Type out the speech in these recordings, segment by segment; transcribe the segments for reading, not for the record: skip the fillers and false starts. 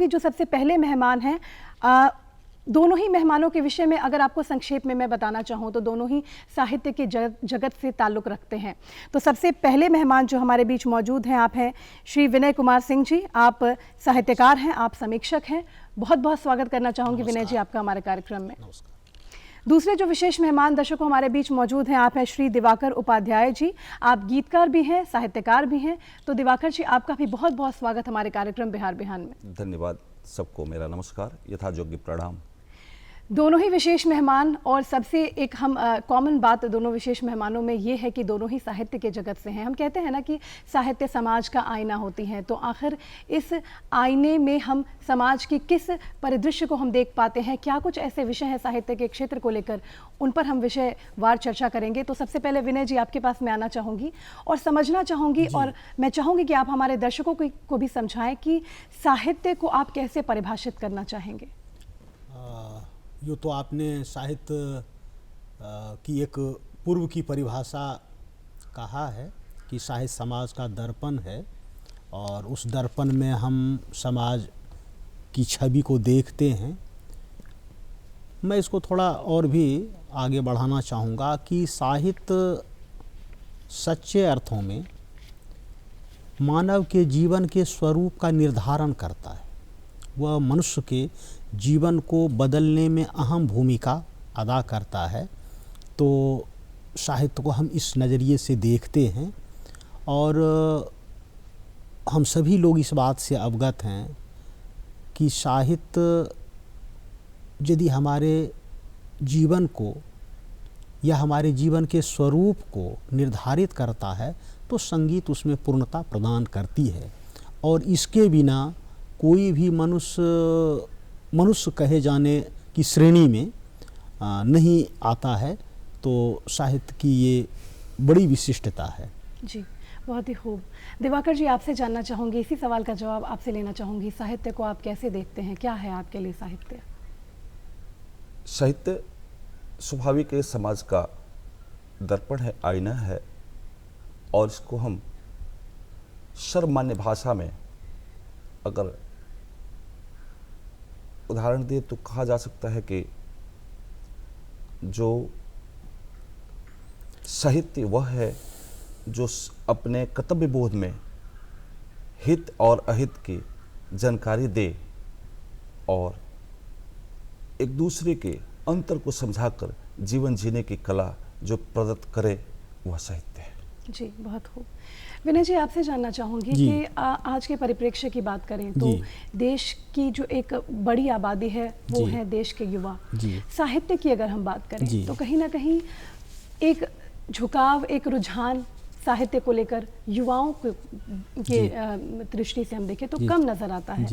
चाहूँगी जो सबसे पहले मेहमान हैं, दोनों ही मेहमानों के विषय में अगर आपको संक्षेप में मैं बताना चाहूँ तो दोनों ही साहित्य के जगत से ताल्लुक़ रखते हैं। तो सबसे पहले मेहमान जो हमारे बीच मौजूद हैं आप हैं श्री विनय कुमार सिंह जी। आप साहित्यकार हैं, आप समीक्षक हैं। बहुत बहुत स्वागत करना चाहूँगी विनय जी आपका हमारे कार्यक्रम में। दूसरे जो विशेष मेहमान दर्शकों हमारे बीच मौजूद हैं आप हैं श्री दिवाकर उपाध्याय जी। आप गीतकार भी हैं, साहित्यकार भी हैं। तो दिवाकर जी आपका भी बहुत बहुत स्वागत हमारे कार्यक्रम बिहार बिहान में। धन्यवाद, सबको मेरा नमस्कार, यथायोग्य प्रणाम। दोनों ही विशेष मेहमान, और सबसे एक हम कॉमन बात दोनों विशेष मेहमानों में ये है कि दोनों ही साहित्य के जगत से हैं। हम कहते हैं ना कि साहित्य समाज का आईना होती है, तो आखिर इस आईने में हम समाज की किस परिदृश्य को हम देख पाते हैं, क्या कुछ ऐसे विषय हैं साहित्य के क्षेत्र को लेकर, उन पर हम विषयवार चर्चा करेंगे। तो सबसे पहले विनय जी आपके पास मैं आना चाहूँगी और समझना चाहूँगी, और मैं चाहूँगी कि आप हमारे दर्शकों को भी समझाएं कि साहित्य को आप कैसे परिभाषित करना चाहेंगे। यो तो आपने साहित्य की एक पूर्व की परिभाषा कहा है कि साहित्य समाज का दर्पण है, और उस दर्पण में हम समाज की छवि को देखते हैं। मैं इसको थोड़ा और भी आगे बढ़ाना चाहूँगा कि साहित्य सच्चे अर्थों में मानव के जीवन के स्वरूप का निर्धारण करता है। वह मनुष्य के जीवन को बदलने में अहम भूमिका अदा करता है। तो साहित्य को हम इस नज़रिए से देखते हैं, और हम सभी लोग इस बात से अवगत हैं कि साहित्य यदि हमारे जीवन को या हमारे जीवन के स्वरूप को निर्धारित करता है तो संगीत उसमें पूर्णता प्रदान करती है, और इसके बिना कोई भी मनुष्य कहे जाने की श्रेणी में नहीं आता है। तो साहित्य की ये बड़ी विशिष्टता है। जी, बहुत ही खूब। दिवाकर जी आपसे जानना चाहूँगी, इसी सवाल का जवाब आपसे लेना चाहूँगी, साहित्य को आप कैसे देखते हैं, क्या है आपके लिए साहित्य? साहित्य स्वाभाविक समाज का दर्पण है, आईना है, और इसको हम सर्वमान्य भाषा में अगर उदाहरण दिए तो कहा जा सकता है कि जो साहित्य वह है जो अपने कर्तव्य बोध में हित और अहित की जानकारी दे और एक दूसरे के अंतर को समझाकर जीवन जीने की कला जो प्रदत्त करे, वह साहित्य है। जी, बहुत खूब। विनय जी आपसे जानना चाहूँगी कि आज के परिप्रेक्ष्य की बात करें तो देश की जो एक बड़ी आबादी है वो है देश के युवा। साहित्य की अगर हम बात करें तो कहीं ना कहीं एक झुकाव, एक रुझान साहित्य को लेकर युवाओं के दृष्टि से हम देखें तो कम नज़र आता है।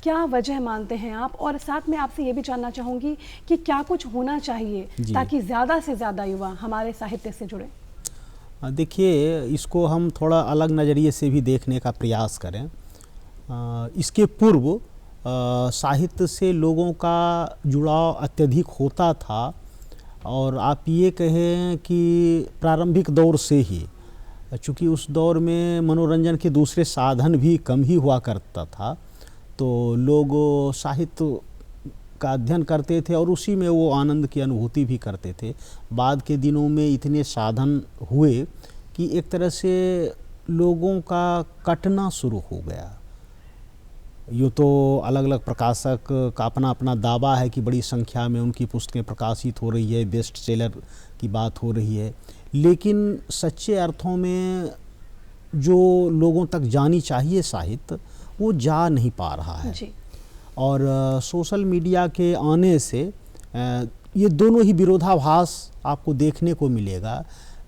क्या वजह मानते हैं आप? और साथ में आपसे ये भी जानना चाहूँगी कि क्या कुछ होना चाहिए ताकि ज़्यादा से ज़्यादा युवा हमारे साहित्य से जुड़े? देखिए, इसको हम थोड़ा अलग नज़रिए से भी देखने का प्रयास करें। इसके पूर्व साहित्य से लोगों का जुड़ाव अत्यधिक होता था, और आप ये कहें कि प्रारंभिक दौर से ही, चूँकि उस दौर में मनोरंजन के दूसरे साधन भी कम ही हुआ करता था, तो लोग साहित्य का अध्ययन करते थे और उसी में वो आनंद की अनुभूति भी करते थे। बाद के दिनों में इतने साधन हुए कि एक तरह से लोगों का कटना शुरू हो गया। यूँ तो अलग अलग प्रकाशक का अपना अपना दावा है कि बड़ी संख्या में उनकी पुस्तकें प्रकाशित हो रही है, बेस्ट सेलर की बात हो रही है, लेकिन सच्चे अर्थों में जो लोगों तक जानी चाहिए साहित्य, वो जा नहीं पा रहा है। और सोशल मीडिया के आने से ये दोनों ही विरोधाभास आपको देखने को मिलेगा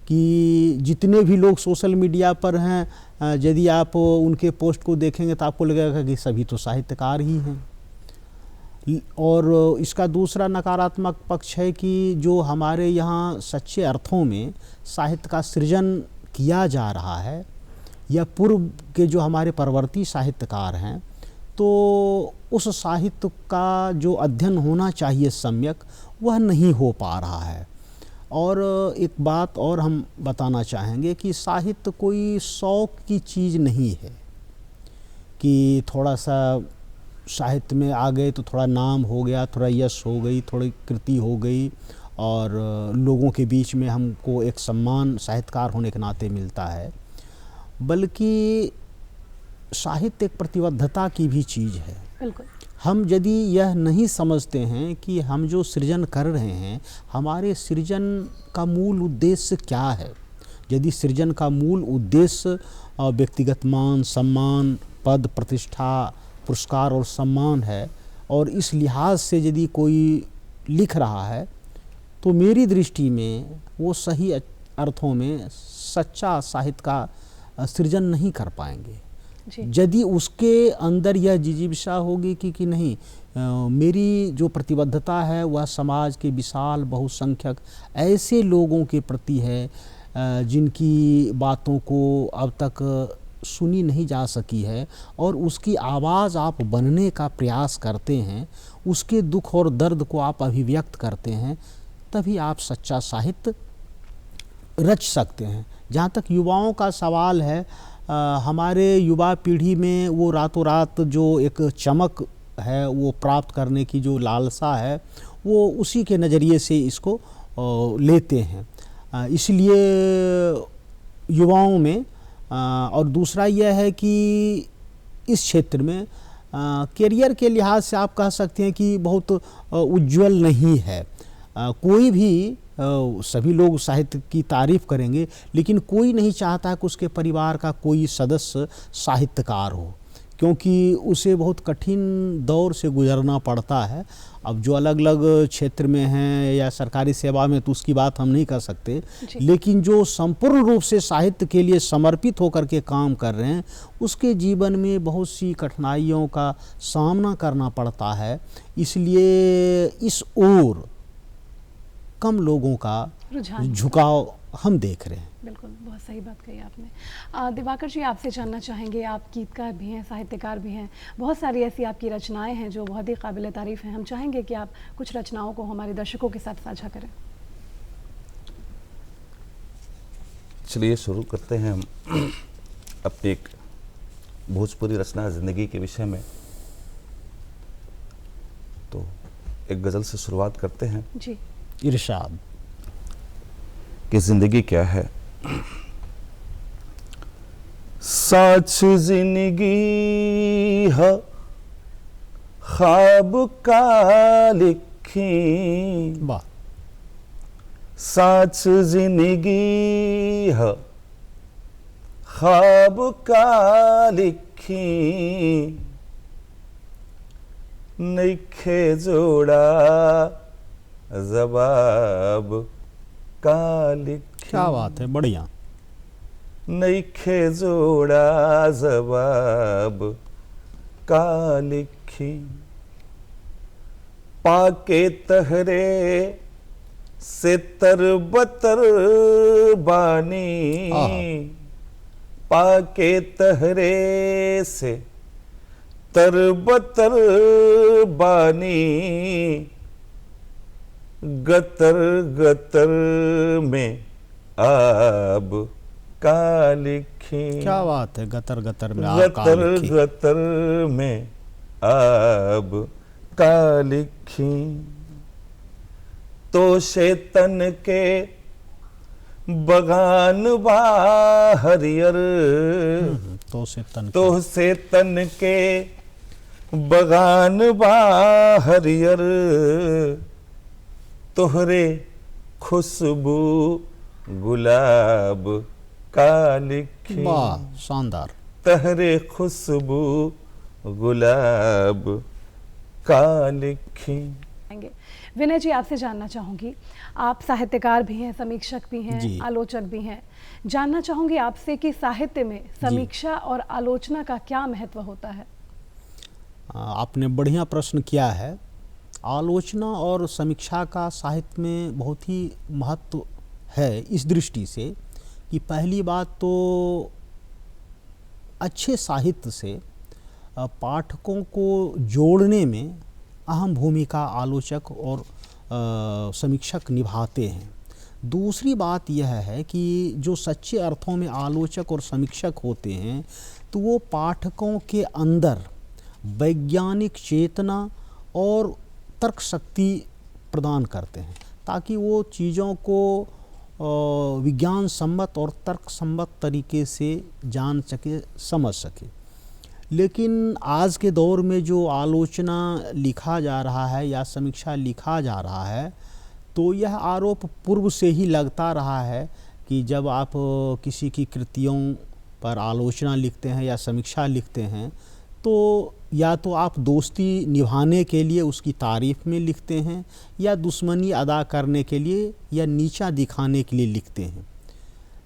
कि जितने भी लोग सोशल मीडिया पर हैं, यदि आप उनके पोस्ट को देखेंगे तो आपको लगेगा कि सभी तो साहित्यकार ही हैं। और इसका दूसरा नकारात्मक पक्ष है कि जो हमारे यहाँ सच्चे अर्थों में साहित्य का सृजन किया जा रहा है, या पूर्व के जो हमारे परवर्ती साहित्यकार हैं, तो उस साहित्य का जो अध्ययन होना चाहिए सम्यक, वह नहीं हो पा रहा है। और एक बात और हम बताना चाहेंगे कि साहित्य कोई शौक की चीज़ नहीं है कि थोड़ा सा साहित्य में आ गए तो थोड़ा नाम हो गया, थोड़ा यश हो गई, थोड़ी कृति हो गई, और लोगों के बीच में हमको एक सम्मान साहित्यकार होने के नाते मिलता है। बल्कि साहित्य एक प्रतिबद्धता की भी चीज़ है। बिल्कुल। हम यदि यह नहीं समझते हैं कि हम जो सृजन कर रहे हैं, हमारे सृजन का मूल उद्देश्य क्या है, यदि सृजन का मूल उद्देश्य व्यक्तिगत मान, सम्मान, पद, प्रतिष्ठा, पुरस्कार और सम्मान है, और इस लिहाज से यदि कोई लिख रहा है, तो मेरी दृष्टि में वो सही अर्थों में सच्चा साहित्य का सृजन नहीं कर पाएंगे। यदि उसके अंदर यह जिजीविषा होगी कि नहीं, मेरी जो प्रतिबद्धता है वह समाज के विशाल बहुसंख्यक ऐसे लोगों के प्रति है जिनकी बातों को अब तक सुनी नहीं जा सकी है, और उसकी आवाज़ आप बनने का प्रयास करते हैं, उसके दुख और दर्द को आप अभिव्यक्त करते हैं, तभी आप सच्चा साहित्य रच सकते हैं। जहाँ तक युवाओं का सवाल है, हमारे युवा पीढ़ी में वो रातों रात जो एक चमक है वो प्राप्त करने की जो लालसा है, वो उसी के नज़रिए से इसको लेते हैं। इसलिए युवाओं में और दूसरा यह है कि इस क्षेत्र में करियर के लिहाज से आप कह सकते हैं कि बहुत उज्जवल नहीं है। कोई भी सभी लोग साहित्य की तारीफ करेंगे, लेकिन कोई नहीं चाहता कि उसके परिवार का कोई सदस्य साहित्यकार हो, क्योंकि उसे बहुत कठिन दौर से गुजरना पड़ता है। अब जो अलग अलग क्षेत्र में हैं या सरकारी सेवा में तो उसकी बात हम नहीं कर सकते, लेकिन जो संपूर्ण रूप से साहित्य के लिए समर्पित होकर के काम कर रहे हैं, उसके जीवन में बहुत सी कठिनाइयों का सामना करना पड़ता है। इसलिए इस ओर कम लोगों का झुकाव हम देख रहे हैं। बिल्कुल, बहुत सही बात कही आपने। दिवाकर जी, आपसे जानना चाहेंगे, आप गीतकार भी हैं, साहित्यकार भी हैं, बहुत सारी ऐसी आपकी रचनाएं हैं जो बहुत ही काबिल तारीफ हैं। हम चाहेंगे कि आप कुछ रचनाओं को हमारे दर्शकों के साथ साझा करें। चलिए शुरू करते हैं हम अपनी एक भोजपुरी रचना ज़िंदगी के विषय में। तो एक गज़ल से शुरुआत करते हैं जी। इरशाद कि जिंदगी क्या है। साच जिंदगी है ख्वाब का लिखी, वाह, साच जिंदगी है ख्वाब का लिखी, नइखे जोड़ा जवाब का लिखी। क्या बात है, बढ़िया। नइखे जोड़ा जवाब का लिखी, पाके तहरे से तरबतर बानी, पाके तहरे से तरबतर बानी, गतर गतर में आब का लिखी। क्या बात है, गतर गतर में आब का गतर लिखी। गतर में आब का लिखी, तो शैतन के बगान बा हरियर, तो शैतन तो शैतन के बगान बा हरियर, तोहरे खुशबू गुलाब का लिखी। वाह, शानदार। तहरे खुशबू गुलाब का लिखी। विनय जी, आपसे जानना चाहूँगी, आप साहित्यकार भी हैं, समीक्षक भी हैं, जी। आलोचक भी हैं। जानना चाहूँगी आपसे कि साहित्य में समीक्षा और आलोचना का क्या महत्व होता है? आपने बढ़िया प्रश्न किया है। आलोचना और समीक्षा का साहित्य में बहुत ही महत्व है इस दृष्टि से कि पहली बात तो अच्छे साहित्य से पाठकों को जोड़ने में अहम भूमिका आलोचक और समीक्षक निभाते हैं। दूसरी बात यह है कि जो सच्चे अर्थों में आलोचक और समीक्षक होते हैं तो वो पाठकों के अंदर वैज्ञानिक चेतना और तर्क शक्ति प्रदान करते हैं, ताकि वो चीज़ों को विज्ञान सम्मत और तर्क सम्मत तरीके से जान सके, समझ सके। लेकिन आज के दौर में जो आलोचना लिखा जा रहा है या समीक्षा लिखा जा रहा है, तो यह आरोप पूर्व से ही लगता रहा है कि जब आप किसी की कृतियों पर आलोचना लिखते हैं या समीक्षा लिखते हैं, तो या तो आप दोस्ती निभाने के लिए उसकी तारीफ़ में लिखते हैं, या दुश्मनी अदा करने के लिए या नीचा दिखाने के लिए लिखते हैं।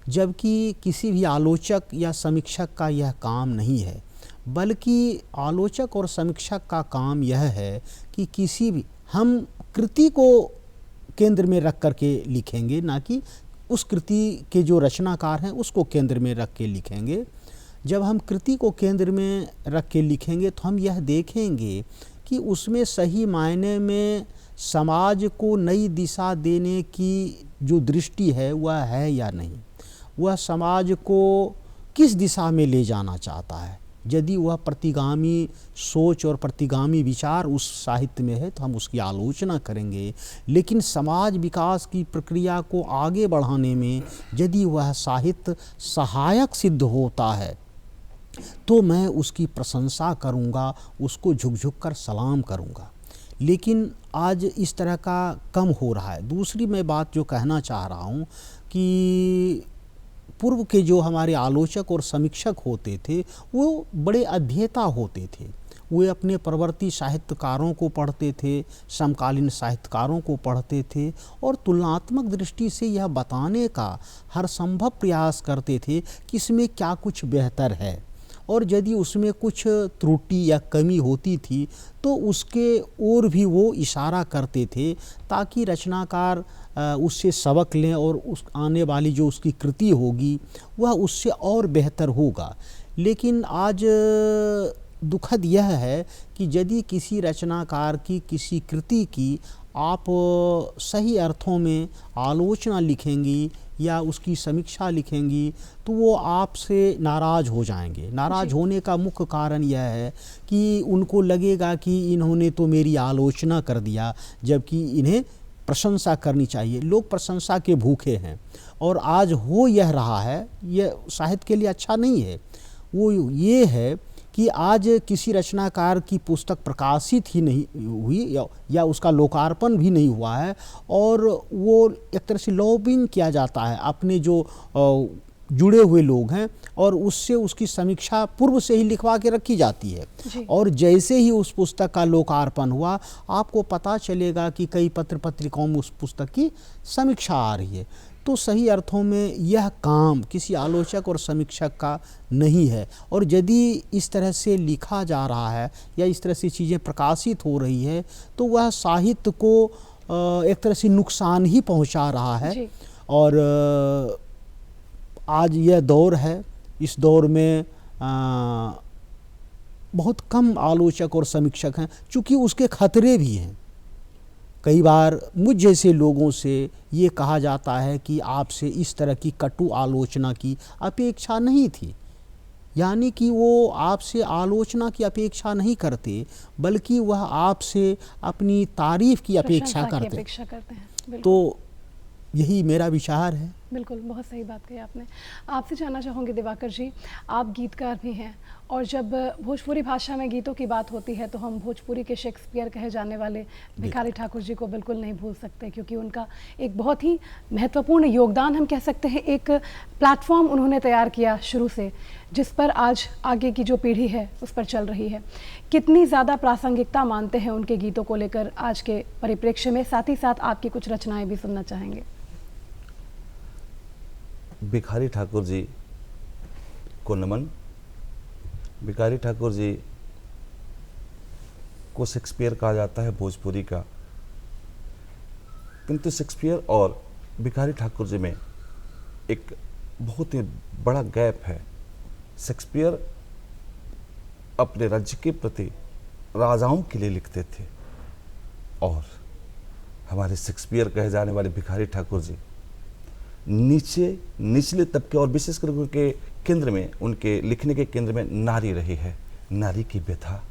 जबकि किसी भी आलोचक या समीक्षक का यह काम नहीं है, बल्कि आलोचक और समीक्षक का काम यह है कि किसी भी हम कृति को केंद्र में रख कर के लिखेंगे, ना कि उस कृति के जो रचनाकार हैं उसको केंद्र में रख के लिखेंगे। जब हम कृति को केंद्र में रख के लिखेंगे तो हम यह देखेंगे कि उसमें सही मायने में समाज को नई दिशा देने की जो दृष्टि है वह है या नहीं, वह समाज को किस दिशा में ले जाना चाहता है। यदि वह प्रतिगामी सोच और प्रतिगामी विचार उस साहित्य में है तो हम उसकी आलोचना करेंगे, लेकिन समाज विकास की प्रक्रिया को आगे बढ़ाने में यदि वह साहित्य सहायक सिद्ध होता है तो मैं उसकी प्रशंसा करूँगा, उसको झुक झुक कर सलाम करूँगा। लेकिन आज इस तरह का कम हो रहा है। दूसरी मैं बात जो कहना चाह रहा हूँ कि पूर्व के जो हमारे आलोचक और समीक्षक होते थे वो बड़े अध्येता होते थे। वे अपने प्रवर्ती साहित्यकारों को पढ़ते थे, समकालीन साहित्यकारों को पढ़ते थे और तुलनात्मक दृष्टि से यह बताने का हर संभव प्रयास करते थे कि इसमें क्या कुछ बेहतर है, और यदि उसमें कुछ त्रुटि या कमी होती थी तो उसके ओर भी वो इशारा करते थे, ताकि रचनाकार उससे सबक लें और उस आने वाली जो उसकी कृति होगी वह उससे और बेहतर होगा। लेकिन आज दुखद यह है कि यदि किसी रचनाकार की किसी कृति की आप सही अर्थों में आलोचना लिखेंगी या उसकी समीक्षा लिखेंगी तो वो आपसे नाराज़ हो जाएंगे। नाराज़ होने का मुख्य कारण यह है कि उनको लगेगा कि इन्होंने तो मेरी आलोचना कर दिया, जबकि इन्हें प्रशंसा करनी चाहिए। लोग प्रशंसा के भूखे हैं और आज हो यह रहा है, यह साहित्य के लिए अच्छा नहीं है। वो ये है कि आज किसी रचनाकार की पुस्तक प्रकाशित ही नहीं हुई या उसका लोकार्पण भी नहीं हुआ है और वो एक तरह से लॉबिंग किया जाता है अपने जो जुड़े हुए लोग हैं, और उससे उसकी समीक्षा पूर्व से ही लिखवा के रखी जाती है। और जैसे ही उस पुस्तक का लोकार्पण हुआ आपको पता चलेगा कि कई पत्र पत्रिकाओं में उस पुस्तक की समीक्षा आ रही है। तो सही अर्थों में यह काम किसी आलोचक और समीक्षक का नहीं है। और यदि इस तरह से लिखा जा रहा है या इस तरह से चीज़ें प्रकाशित हो रही है तो वह साहित्य को एक तरह से नुकसान ही पहुंचा रहा है। और आज यह दौर है, इस दौर में बहुत कम आलोचक और समीक्षक हैं, चूँकि उसके खतरे भी हैं। कई बार मुझ जैसे लोगों से ये कहा जाता है कि आपसे इस तरह की कटु आलोचना की अपेक्षा नहीं थी, यानी कि वो आपसे आलोचना की अपेक्षा नहीं करते, बल्कि वह आपसे अपनी तारीफ़ की अपेक्षा करते हैं। तो यही मेरा विचार है। बिल्कुल, बहुत सही बात कही आपने। आपसे जानना चाहूँगी दिवाकर जी, आप गीतकार भी हैं और जब भोजपुरी भाषा में गीतों की बात होती है तो हम भोजपुरी के शेक्सपियर कहे जाने वाले भिखारी ठाकुर जी को बिल्कुल नहीं भूल सकते, क्योंकि उनका एक बहुत ही महत्वपूर्ण योगदान हम कह सकते हैं, एक प्लेटफॉर्म उन्होंने तैयार किया शुरू से, जिस पर आज आगे की जो पीढ़ी है उस पर चल रही है। कितनी ज़्यादा प्रासंगिकता मानते हैं उनके गीतों को लेकर आज के परिप्रेक्ष्य में? साथ ही साथ आपकी कुछ रचनाएं भी सुनना चाहेंगे। भिखारी ठाकुर जी को नमन। भिखारी ठाकुर जी को शेक्सपियर कहा जाता है भोजपुरी का, किंतु शेक्सपियर और भिखारी ठाकुर जी में एक बहुत ही बड़ा गैप है। शेक्सपियर अपने राज्य के प्रति राजाओं के लिए लिखते थे और हमारे शेक्सपियर कहे जाने वाले भिखारी ठाकुर जी निचले तबके और विशेषकर उनके केंद्र में, उनके लिखने के केंद्र में नारी रही है। नारी की व्यथा,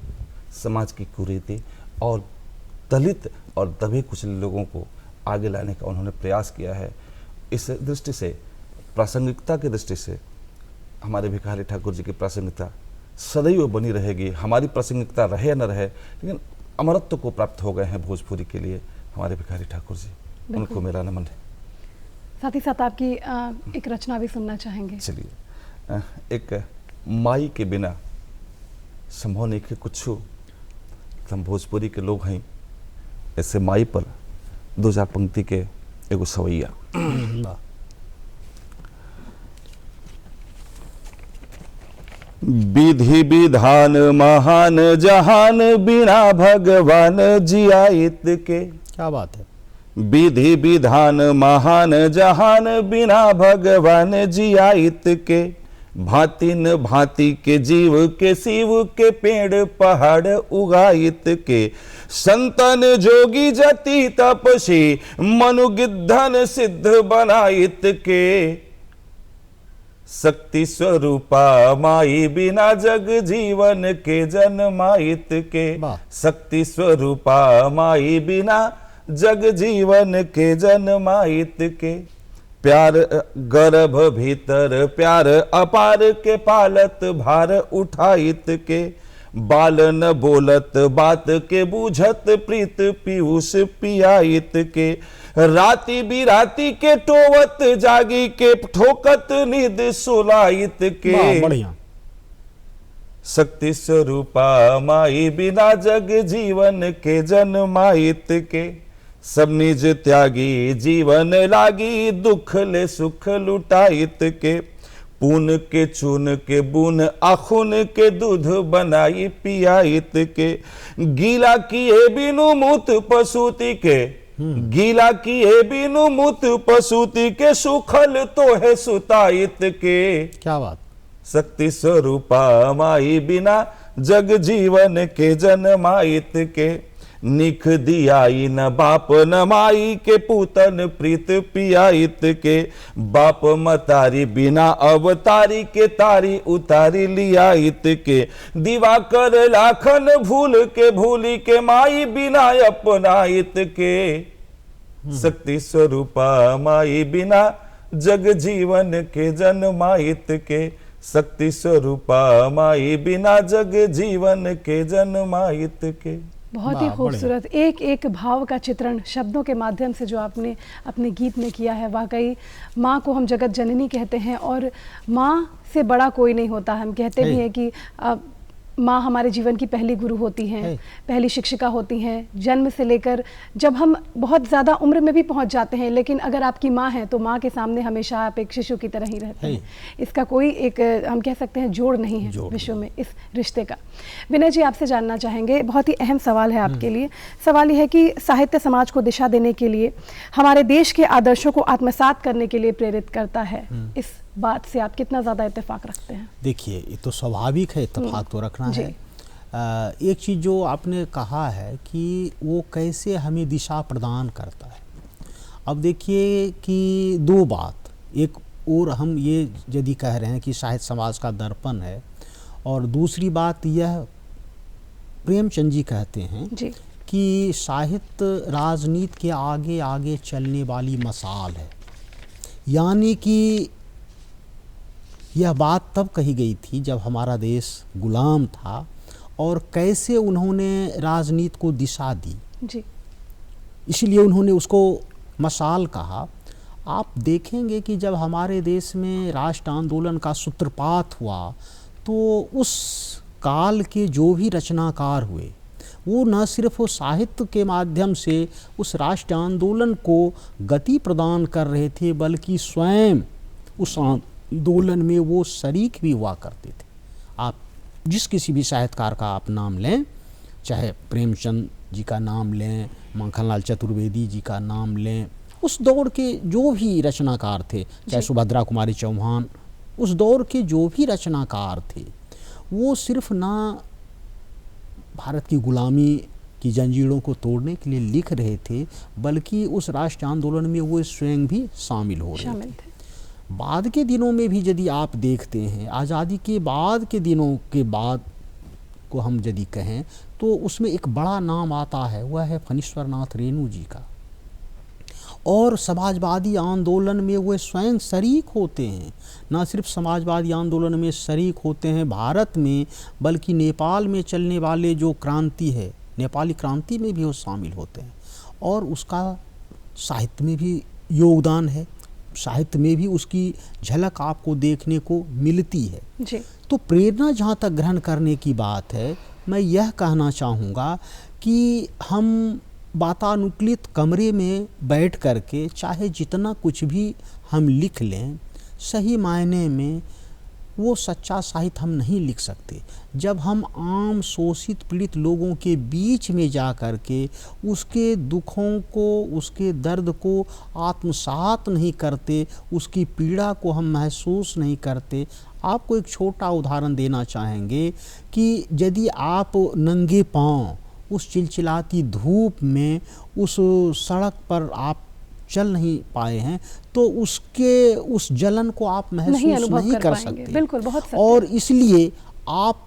समाज की कुरीति और दलित और दबे कुचले लोगों को आगे लाने का उन्होंने प्रयास किया है। इस दृष्टि से, प्रासंगिकता की दृष्टि से हमारे भिखारी ठाकुर जी की प्रासंगिकता सदैव बनी रहेगी। हमारी प्रासंगिकता रहे या न रहे, लेकिन अमरत्व को प्राप्त हो गए हैं भोजपुरी के लिए हमारे भिखारी ठाकुर जी, उनको मेरा नमन है। साथ ही साथ आपकी एक रचना भी सुनना चाहेंगे। चलिए, एक माई के बिना संभव नहीं कि कुछ हो। हम भोजपुरी के लोग हैं, ऐसे माई पर 2-4 पंक्ति के एगो सवैया। विधि विधान महान जहान बिना भगवान जियाइत के। क्या बात है। विधि विधान महान जहान बिना भगवान जियाइत के। भांति न भांति के जीव के शिव के पेड़ पहाड़ उगाइत के। संतन जोगी जति तपसी मनु गिद्धन सिद्ध बनाइत के। शक्ति स्वरूपा माई बिना जग जीवन के जन्माइत के। शक्ति स्वरूपा माई बिना जग जीवन के जन्माइत के। प्यार गर्भ भीतर प्यार अपार के पालत भार उठाइत के। बाल न बोलत बात के बूझत प्रीत पीयूष पियाइत के। राती बिराती के टोवत जागी के ठोकत निद सुलाइत के। बढ़िया। शक्ति स्वरूपा माई बिना जग जीवन के जन्माइत के। सब निज त्यागी जीवन लागी दुख ले सुख लुटाइत के। पून के चून के बून आखुन के दूध बनाई पियाइत के। गीला किए बिनु मूत पशुति के। गीला किए बिनु मूत पशुति के। सुखल तो है सुताइत के। क्या बात। शक्ति स्वरूपा माई बिना जग जीवन के जन्माइत के। निख दियाई न बाप न माई के पूतन प्रीत पियाइत के। बाप मतारी बिना अवतारी के तारी उतारी लियाइत के। दिवाकर लाखन भूल के भूली के माई बिना अपनाइत के। शक्ति स्वरूपा माई बिना जग जीवन के जन्माइत के। शक्ति स्वरूपा माई बिना जग जीवन के जन्माइत के। बहुत ही खूबसूरत एक एक भाव का चित्रण शब्दों के माध्यम से जो आपने अपने गीत में किया है। वाकई माँ को हम जगत जननी कहते हैं और माँ से बड़ा कोई नहीं होता। हम कहते भी हैं कि माँ हमारे जीवन की पहली गुरु होती हैं, पहली शिक्षिका होती हैं। जन्म से लेकर जब हम बहुत ज़्यादा उम्र में भी पहुँच जाते हैं, लेकिन अगर आपकी माँ है तो माँ के सामने हमेशा आप एक शिशु की तरह ही रहते हैं। इसका कोई एक हम कह सकते हैं जोड़ नहीं है विश्व में इस रिश्ते का। विनय जी, आपसे जानना चाहेंगे, बहुत ही अहम सवाल है आपके लिए। सवाल यह है कि साहित्य समाज को दिशा देने के लिए, हमारे देश के आदर्शों को आत्मसात करने के लिए प्रेरित करता है। इस बात से आप कितना ज़्यादा इत्तेफाक रखते हैं? देखिए, ये तो स्वाभाविक है, इत्तेफाक तो रखना है। एक चीज़ जो आपने कहा है कि वो कैसे हमें दिशा प्रदान करता है। अब देखिए कि दो बात, एक और हम ये यदि कह रहे हैं कि साहित्य समाज का दर्पण है, और दूसरी बात यह प्रेमचंद जी कहते हैं कि साहित्य राजनीति के आगे आगे चलने वाली मसाल है। यानी कि यह बात तब कही गई थी जब हमारा देश गुलाम था, और कैसे उन्होंने राजनीति को दिशा दी जी। इसलिए उन्होंने उसको मसाल कहा। आप देखेंगे कि जब हमारे देश में राष्ट्र आंदोलन का सूत्रपात हुआ तो उस काल के जो भी रचनाकार हुए वो न सिर्फ वो साहित्य के माध्यम से उस राष्ट्र आंदोलन को गति प्रदान कर रहे थे, बल्कि स्वयं उस आंदोलन में वो शरीक भी हुआ करते थे। आप जिस किसी भी साहित्यकार का आप नाम लें, चाहे प्रेमचंद जी का नाम लें, माखनलाल चतुर्वेदी जी का नाम लें, उस दौर के जो भी रचनाकार थे, चाहे सुभद्रा कुमारी चौहान, उस दौर के जो भी रचनाकार थे, वो सिर्फ ना भारत की गुलामी की जंजीरों को तोड़ने के लिए लिख रहे थे, बल्कि उस राष्ट्र आंदोलन में वो स्वयं भी शामिल हो रहे थे। बाद के दिनों में भी यदि आप देखते हैं, आज़ादी के बाद के दिनों के बाद को हम यदि कहें तो उसमें एक बड़ा नाम आता है, वह है फणीश्वर नाथ रेणु जी का। और समाजवादी आंदोलन में वे स्वयं शरीक होते हैं। न सिर्फ समाजवादी आंदोलन में शरीक होते हैं भारत में, बल्कि नेपाल में चलने वाले जो क्रांति है, नेपाली क्रांति में भी वो शामिल होते हैं। और उसका साहित्य में भी योगदान है, साहित्य में भी उसकी झलक आपको देखने को मिलती है जी। तो प्रेरणा जहाँ तक ग्रहण करने की बात है, मैं यह कहना चाहूँगा कि हम वातानुकूलित कमरे में बैठ करके चाहे जितना कुछ भी हम लिख लें, सही मायने में वो सच्चा साहित्य हम नहीं लिख सकते। जब हम आम शोषित पीड़ित लोगों के बीच में जा कर के उसके दुखों को, उसके दर्द को आत्मसात नहीं करते, उसकी पीड़ा को हम महसूस नहीं करते। आपको एक छोटा उदाहरण देना चाहेंगे कि यदि आप नंगे पांव उस चिलचिलाती धूप में उस सड़क पर आप चल नहीं पाए हैं तो उसके उस जलन को आप महसूस नहीं कर सकते। बिल्कुल, बहुत सत्य। और इसलिए आप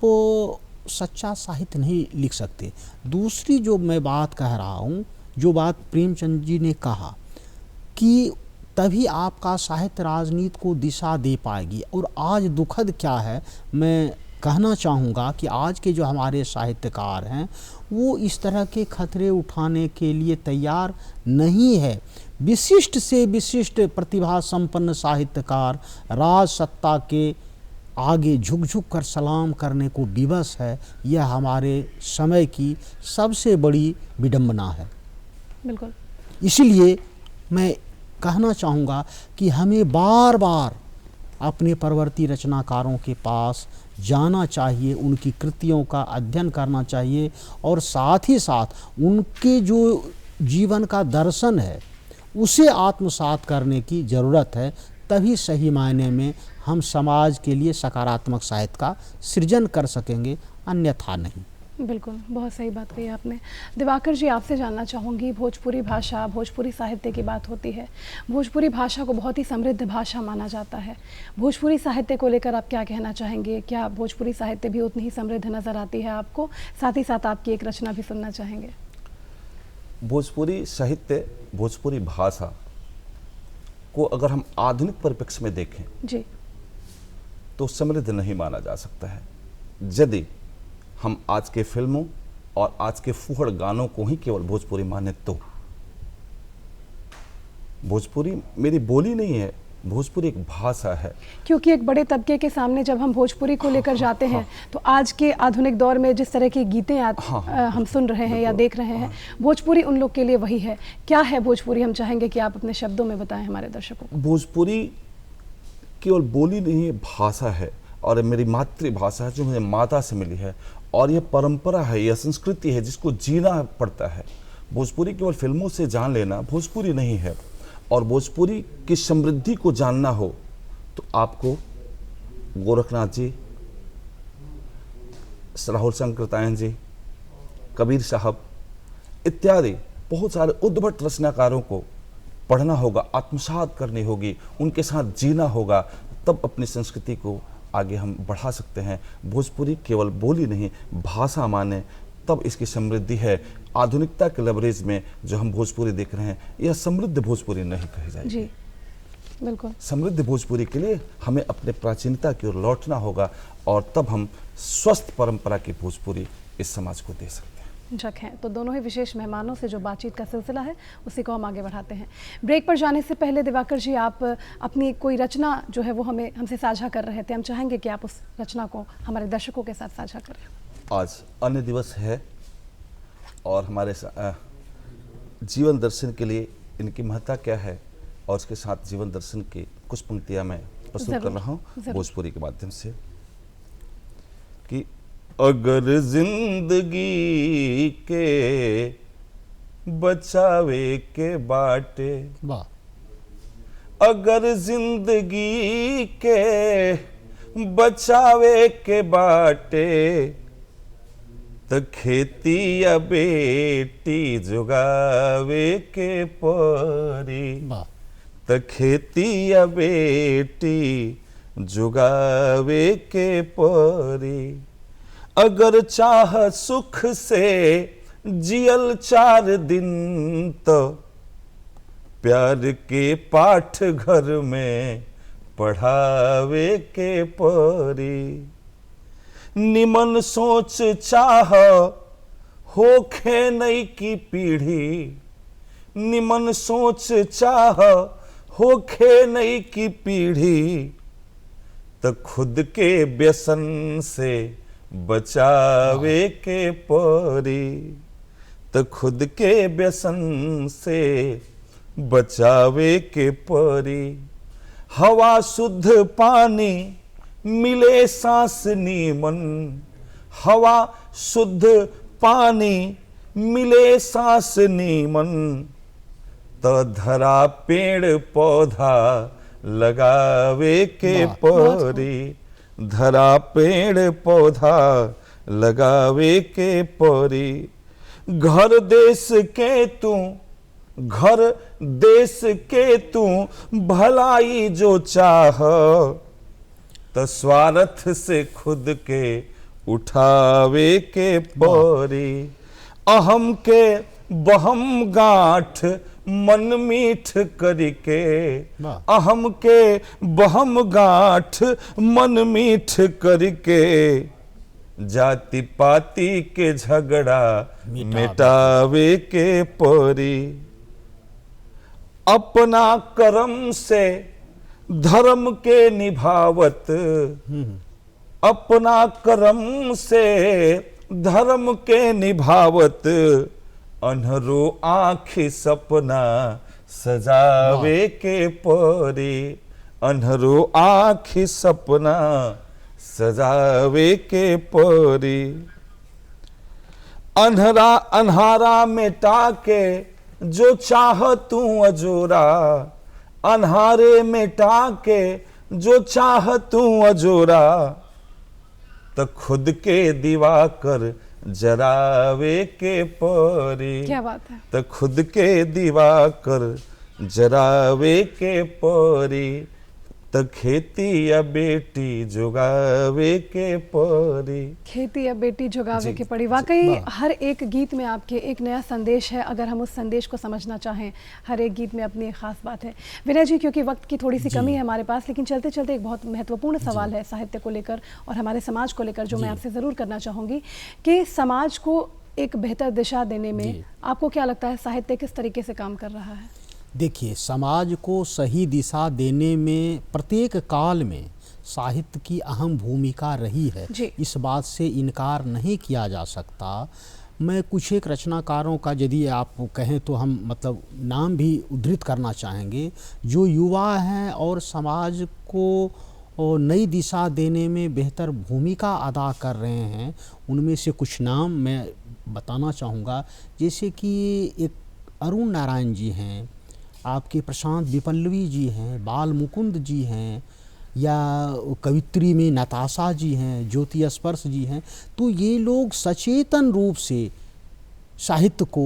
सच्चा साहित्य नहीं लिख सकते। दूसरी जो मैं बात कह रहा हूँ, जो बात प्रेमचंद जी ने कहा कि तभी आपका साहित्य राजनीति को दिशा दे पाएगी। और आज दुखद क्या है, मैं कहना चाहूँगा कि आज के जो हमारे साहित्यकार हैं वो इस तरह के खतरे उठाने के लिए तैयार नहीं है। विशिष्ट से विशिष्ट प्रतिभा संपन्न साहित्यकार राज सत्ता के आगे झुक झुक कर सलाम करने को विवश है। यह हमारे समय की सबसे बड़ी विडंबना है। बिल्कुल। इसलिए मैं कहना चाहूँगा कि हमें बार बार अपने परवर्ती रचनाकारों के पास जाना चाहिए, उनकी कृतियों का अध्ययन करना चाहिए और साथ ही साथ उनके जो जीवन का दर्शन है उसे आत्मसात करने की ज़रूरत है। तभी सही मायने में हम समाज के लिए सकारात्मक साहित्य का सृजन कर सकेंगे, अन्यथा नहीं। बिल्कुल, बहुत सही बात कही आपने। दिवाकर जी, आपसे जानना चाहूँगी, भोजपुरी भाषा, भोजपुरी साहित्य की बात होती है। भोजपुरी भाषा को बहुत ही समृद्ध भाषा माना जाता है। भोजपुरी साहित्य को लेकर आप क्या कहना चाहेंगे? क्या भोजपुरी साहित्य भी उतनी ही समृद्ध नज़र आती है आपको? साथ ही साथ आपकी एक रचना भी सुनना चाहेंगे। भोजपुरी साहित्य, भोजपुरी भाषा को अगर हम आधुनिक परिप्रेक्ष्य में देखें जी, तो समृद्ध नहीं माना जा सकता है। यदि हम आज के फिल्मों और आज के फूहड़ गानों को ही केवल भोजपुरी माने तो। भोजपुरी मेरी बोली नहीं है, भोजपुरी एक भाषा है। क्योंकि एक बड़े तबके के सामने जब हम भोजपुरी को लेकर जाते हैं तो आज के आधुनिक दौर में जिस तरह की गीतें हम सुन रहे हैं या देख रहे हैं, भोजपुरी उन लोग के लिए वही है। क्या है भोजपुरी? हम चाहेंगे कि आप अपने शब्दों में बताएं हमारे दर्शकों को। भोजपुरी केवल बोली नहीं है, भाषा है और मेरी मातृभाषा है जो मुझे माता से मिली है और यह परंपरा है, यह संस्कृति है जिसको जीना पड़ता है। भोजपुरी केवल फिल्मों से जान लेना भोजपुरी नहीं है। और भोजपुरी की समृद्धि को जानना हो तो आपको गोरखनाथ जी, राहुल शंकरतायन जी, कबीर साहब इत्यादि बहुत सारे उद्भट रचनाकारों को पढ़ना होगा, आत्मसात करनी होगी, उनके साथ जीना होगा, तब अपनी संस्कृति को आगे हम बढ़ा सकते हैं। भोजपुरी केवल बोली नहीं, भाषा माने, तब इसकी समृद्धि है। आधुनिकता के लवरेज में जो हम भोजपुरी देख रहे हैं, यह समृद्ध भोजपुरी नहीं कही जाएगी। जी, बिल्कुल। समृद्ध भोजपुरी के लिए हमें अपने प्राचीनता की ओर लौटना होगा और तब हम स्वस्थ परंपरा की भोजपुरी इस समाज को दे सकते हैं। झक हैं। तो दोनों ही विशेष मेहमानों से जो बातचीत का सिलसिला है उसी को हम आगे बढ़ाते हैं। ब्रेक पर जाने से पहले दिवाकर जी, आप अपनी कोई रचना जो है वो हमसे साझा कर रहे थे। हम चाहेंगे कि आप उस रचना को हमारे दर्शकों के साथ साझा करें। आज अन्य दिवस है और हमारे जीवन दर्शन के लिए इनकी महत्ता क्या है और उसके साथ जीवन दर्शन की कुछ पंक्तियां मैं प्रस्तुत कर रहा हूँ भोजपुरी के माध्यम से कि अगर जिंदगी के बचावे के बाटे, अगर जिंदगी के बचावे के बाटे त खेती या बेटी जुगावे के परी, त खेती या बेटी जुगावे के परी। अगर चाह सुख से जियल 4 दिन तो प्यार के पाठ घर में पढ़ावे के परी। निमन सोच चाह होखे नई की पीढ़ी, निमन सोच चाह होखे नई की पीढ़ी, तो खुद के व्यसन से बचावे के परी, तो खुद के व्यसन से बचावे के परी। हवा शुद्ध पानी मिले सांस नीमन, हवा शुद्ध पानी मिले सांस नीमन, तो धरा पेड़ पौधा लगावे के परी, धरा पेड़ पौधा लगावे के परी। घर देश के तू, घर देश के तू भलाई जो चाह, तो स्वार्थ से खुद के उठावे के परी। अहम के बहम गांठ मन मीठ करके, अहम के बहम गांठ मन मीठ करके, जाति पाति के झगड़ा मिटावे के परी। अपना कर्म से धर्म के निभावत, अपना कर्म से धर्म के निभावत, अनहरो आँखि सपना सजावे के परी, अनहरो आँखि सपना सजावे के परी। अन्हरा अन्हारा मिटा के जो चाह तू अजोरा, अन्हारे मिटा के जो चाह तू अजोरा, तो खुद के दिवाकर जरावे के परी। क्या बात है। तो खुद के दिवाकर जरावे के परी, तो खेती या बेटी जुगावे के परी। खेती या बेटी जुगावे के पड़ी। वाकई हर एक गीत में आपके एक नया संदेश है। अगर हम उस संदेश को समझना चाहें, हर एक गीत में अपनी एक खास बात है। विनय जी, क्योंकि वक्त की थोड़ी सी कमी है हमारे पास, लेकिन चलते चलते एक बहुत महत्वपूर्ण सवाल है साहित्य को लेकर और हमारे समाज को लेकर, जो मैं आपसे ज़रूर करना चाहूँगी कि समाज को एक बेहतर दिशा देने में आपको क्या लगता है साहित्य किस तरीके से काम कर रहा है? देखिए, समाज को सही दिशा देने में प्रत्येक काल में साहित्य की अहम भूमिका रही है, इस बात से इनकार नहीं किया जा सकता। मैं कुछ एक रचनाकारों का यदि आप कहें तो हम मतलब नाम भी उद्धृत करना चाहेंगे, जो युवा हैं और समाज को नई दिशा देने में बेहतर भूमिका अदा कर रहे हैं। उनमें से कुछ नाम मैं बताना चाहूँगा, जैसे कि एक अरुण नारायण जी हैं, आपके प्रशांत विपल्लवी जी हैं, बाल मुकुंद जी हैं, या कवित्री में नताशा जी हैं, ज्योति स्पर्श जी हैं। तो ये लोग सचेतन रूप से साहित्य को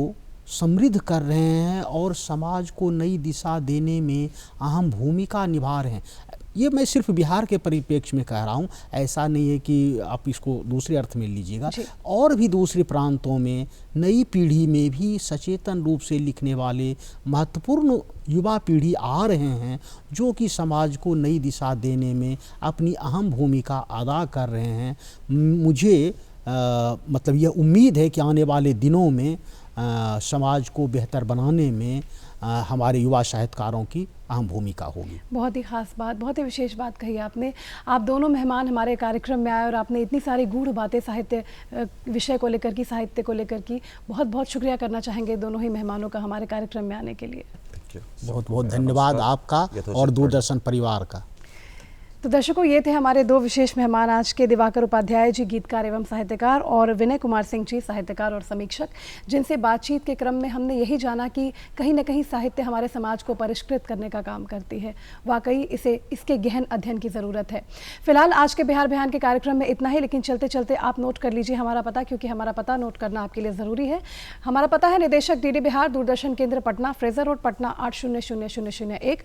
समृद्ध कर रहे हैं और समाज को नई दिशा देने में अहम भूमिका निभा रहे हैं। ये मैं सिर्फ बिहार के परिप्रेक्ष्य में कह रहा हूँ, ऐसा नहीं है कि आप इसको दूसरे अर्थ में लीजिएगा। और भी दूसरे प्रांतों में नई पीढ़ी में भी सचेतन रूप से लिखने वाले महत्वपूर्ण युवा पीढ़ी आ रहे हैं, जो कि समाज को नई दिशा देने में अपनी अहम भूमिका अदा कर रहे हैं। मुझे मतलब यह उम्मीद है कि आने वाले दिनों में समाज को बेहतर बनाने में हमारे युवा साहित्यकारों की अहम भूमिका होगी। बहुत ही खास बात, बहुत ही विशेष बात कही आपने। आप दोनों मेहमान हमारे कार्यक्रम में आए और आपने इतनी सारी गूढ़ बातें साहित्य विषय को लेकर की, साहित्य को लेकर की, बहुत बहुत शुक्रिया करना चाहेंगे दोनों ही मेहमानों का हमारे कार्यक्रम में आने के लिए। बहुत बहुत धन्यवाद आपका और दूरदर्शन परिवार का। तो दर्शकों, ये थे हमारे दो विशेष मेहमान आज के, दिवाकर उपाध्याय जी गीतकार एवं साहित्यकार और विनय कुमार सिंह जी साहित्यकार और समीक्षक, जिनसे बातचीत के क्रम में हमने यही जाना कि कहीं ना कहीं साहित्य हमारे समाज को परिष्कृत करने का काम करती है। वाकई इसके गहन अध्ययन की ज़रूरत है। फिलहाल आज के बिहार बिहान के कार्यक्रम में इतना ही, लेकिन चलते चलते आप नोट कर लीजिए हमारा पता, क्योंकि हमारा पता नोट करना आपके लिए ज़रूरी है। हमारा पता है निदेशक DD बिहार, दूरदर्शन केंद्र पटना, फ्रेजर रोड पटना 8000001।